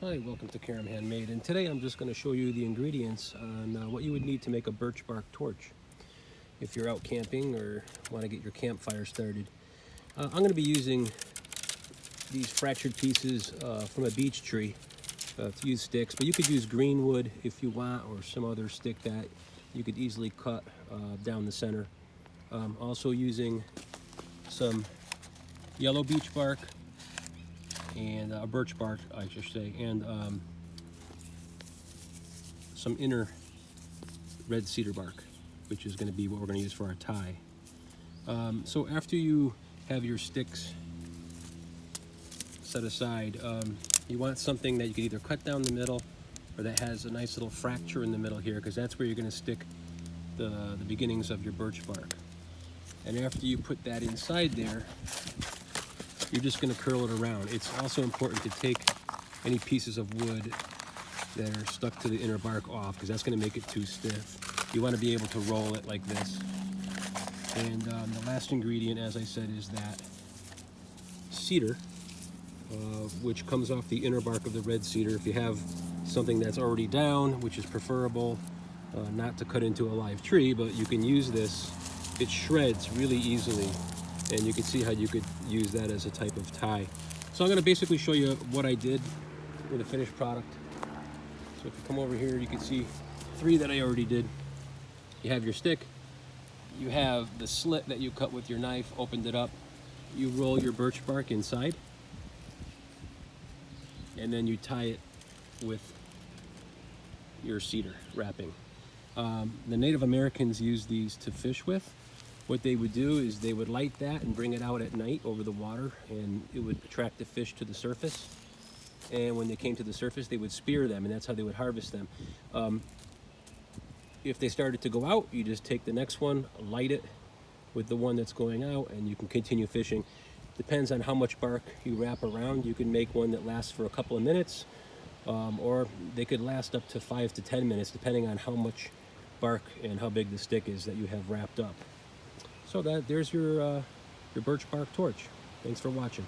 Hi, welcome to Caram Handmade, and today I'm just going to show you the ingredients on what you would need to make a birch bark torch if you're out camping or want to get your campfire started. I'm going to be using these fractured pieces from a beech tree to use sticks, but you could use green wood if you want, or some other stick that you could easily cut down the center. Also using some yellow beech bark and birch bark, I should say, and some inner red cedar bark, which is going to be what we're going to use for our tie. So after you have your sticks set aside, you want something that you can either cut down the middle or that has a nice little fracture in the middle here, because that's where you're going to stick the beginnings of your birch bark. And after you put that inside there, you're just going to curl it around. It's also important to take any pieces of wood that are stuck to the inner bark off, because that's going to make it too stiff. You want to be able to roll it like this. And the last ingredient, as I said, is that cedar, which comes off the inner bark of the red cedar. If you have something that's already down, which is preferable, not to cut into a live tree, but you can use this. It shreds really easily, and you can see how you could use that as a type of tie. So I'm going to basically show you what I did with the finished product. So if you come over here, you can see 3 that I already did. You have your stick, you have the slit that you cut with your knife, opened it up, you roll your birch bark inside, and then you tie it with your cedar wrapping. The Native Americans use these to fish with. What they would do is they would light that and bring it out at night over the water, and it would attract the fish to the surface. And when they came to the surface, they would spear them, and that's how they would harvest them. If they started to go out, you just take the next one, light it with the one that's going out, and you can continue fishing. Depends on how much bark you wrap around. You can make one that lasts for a couple of minutes, or they could last up to 5 to 10 minutes, depending on how much bark and how big the stick is that you have wrapped up. So there's your birch bark torch. Thanks for watching.